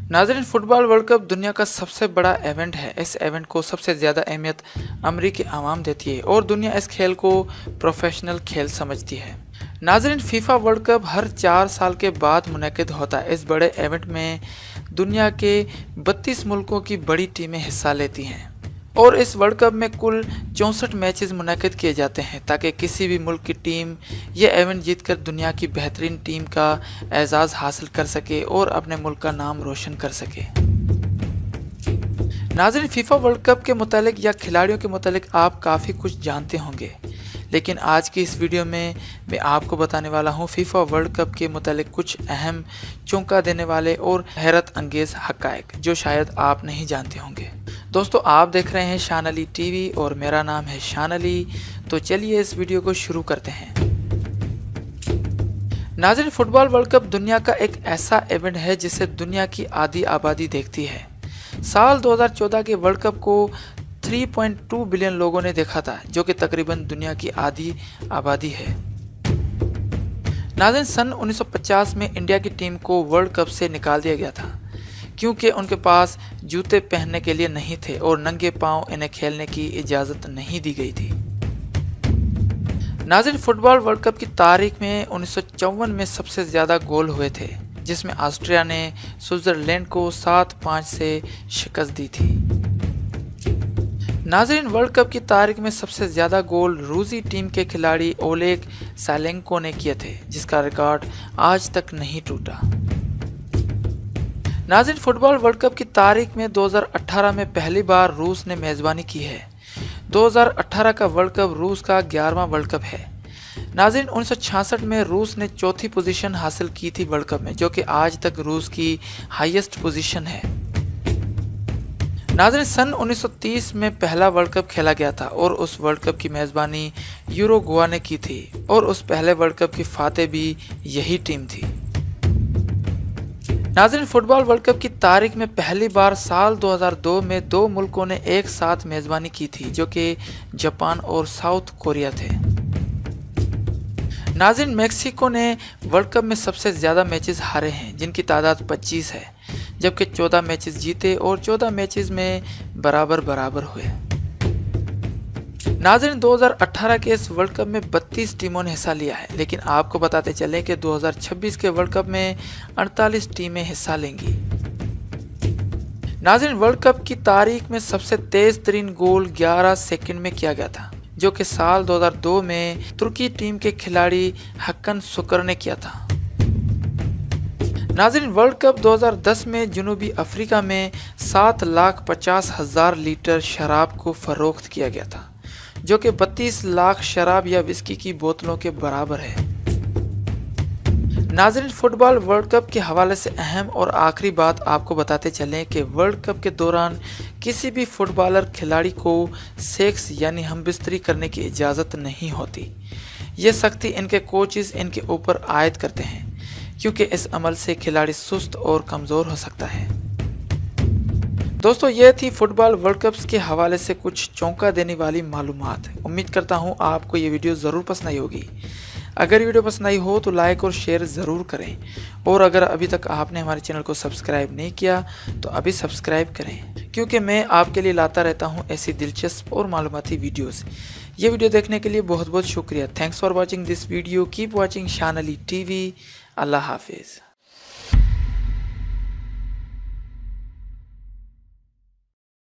नाज़रीन, football world cup दुनिया का सबसे बड़ा इवेंट है। इस इवेंट को सबसे ज़्यादा अहमियत अमरीकी आवाम देती है और दुनिया इस खेल को प्रोफेशनल खेल समझती है। नाज़रीन, फीफा वर्ल्ड कप हर 4 साल के बाद मुनक़िद होता है। इस बड़े इवेंट में दुनिया के 32 मुल्कों की बड़ी टीमें हिस्सा लेती हैं और इस वर्ल्ड कप में कुल 64 मैचेस मुनक़िद किए जाते हैं ताकि किसी भी मुल्क की टीम यह इवेंट जीतकर दुनिया की बेहतरीन टीम का एजाज़ हासिल कर सके और अपने मुल्क का नाम रोशन कर सके। नाज़रीन, फीफा वर्ल्ड कप के मुतालिक या खिलाड़ियों के मुतालिक आप काफ़ी कुछ जानते होंगे, लेकिन आज की इस वीडियो में मैं आपको बताने वाला हूँ फीफा वर्ल्ड कप के मुतालिक कुछ अहम, चौंका देने वाले और हैरत अंगेज़ हक़ाइक़ जो शायद आप नहीं जानते होंगे। दोस्तों, आप देख रहे हैं शान अली टीवी और मेरा नाम है शान अली। तो चलिए इस वीडियो को शुरू करते हैं। नाज़रीन, फुटबॉल वर्ल्ड कप दुनिया का एक ऐसा इवेंट है जिसे दुनिया की आधी आबादी देखती है। साल 2014 के वर्ल्ड कप को 3.2 बिलियन लोगों ने देखा था, जो कि तकरीबन दुनिया की आधी आबादी है। नाज़रीन, सन 1950 में इंडिया की टीम को वर्ल्ड कप से निकाल दिया गया था क्योंकि उनके पास जूते पहनने के लिए नहीं थे और नंगे पांव इन्हें खेलने की इजाज़त नहीं दी गई थी। नाज़रीन, फुटबॉल वर्ल्ड कप की तारीख में 1954 में सबसे ज़्यादा गोल हुए थे, जिसमें ऑस्ट्रिया ने स्विट्ज़रलैंड को 7-5 से शिकस्त दी थी। नाज़रीन, वर्ल्ड कप की तारीख में सबसे ज़्यादा गोल रूसी टीम के खिलाड़ी ओलेग सालेंको ने किए थे, जिसका रिकॉर्ड आज तक नहीं टूटा। नाज़रीन, फुटबॉल वर्ल्ड कप की तारीख में 2018 में पहली बार रूस ने मेज़बानी की है। 2018 का वर्ल्ड कप रूस का 11वां वर्ल्ड कप है। नाज़रीन, 1966 में रूस ने चौथी पोजीशन हासिल की थी वर्ल्ड कप में, जो कि आज तक रूस की हाईएस्ट पोजीशन है। नाज़रीन, सन 1930 में पहला वर्ल्ड कप खेला गया था और उस वर्ल्ड कप की मेज़बानी यूरुग्वे ने की थी और उस पहले वर्ल्ड कप की फातेह भी यही टीम थी। नाज़रीन, फुटबॉल वर्ल्ड कप की तारीख में पहली बार साल 2002 में 2 मुल्कों ने एक साथ मेज़बानी की थी, जो कि जापान और साउथ कोरिया थे। नाज़रीन, मेक्सिको ने वर्ल्ड कप में सबसे ज़्यादा मैचेस हारे हैं, जिनकी तादाद 25 है, जबकि 14 मैचेस जीते और 14 मैचेस में बराबर हुए। नाज़रीन, 2018 के इस वर्ल्ड कप में 32 टीमों ने हिस्सा लिया है, लेकिन आपको बताते चलें कि 2026 के वर्ल्ड कप में 48 टीमें हिस्सा लेंगी। नाज़रीन, वर्ल्ड कप की तारीख में सबसे तेज़ तरीन गोल 11 सेकंड में किया गया था, जो कि साल 2002 में तुर्की टीम के खिलाड़ी हक्कन सुकर ने किया था। नाज़रीन, वर्ल्ड कप 2010 में जनूबी अफ्रीका में 7,50,000 लीटर शराब को फरोख्त किया गया था, जो कि 32 लाख शराब या विस्की की बोतलों के बराबर है। नाज़रीन, फुटबॉल वर्ल्ड कप के हवाले से अहम और आखिरी बात आपको बताते चलें कि वर्ल्ड कप के दौरान किसी भी फुटबॉलर खिलाड़ी को सेक्स यानी हमबिस्तरी करने की इजाज़त नहीं होती। ये सख्ती इनके कोचेस इनके ऊपर आयद करते हैं, क्योंकि इस अमल से खिलाड़ी सुस्त और कमज़ोर हो सकता है। दोस्तों, ये थी फुटबॉल वर्ल्ड कप्स के हवाले से कुछ चौंका देने वाली मालूमात। उम्मीद करता हूँ आपको ये वीडियो ज़रूर पसंद आई होगी। अगर वीडियो पसंद आई हो तो लाइक और शेयर ज़रूर करें, और अगर अभी तक आपने हमारे चैनल को सब्सक्राइब नहीं किया तो अभी सब्सक्राइब करें, क्योंकि मैं आपके लिए लाता रहता हूँ ऐसी दिलचस्प और मालूमाती वीडियोज़। ये वीडियो देखने के लिए बहुत बहुत शुक्रिया। Thanks for watching this video. Keep watching शान अली टीवी। अल्लाह हाफिज़।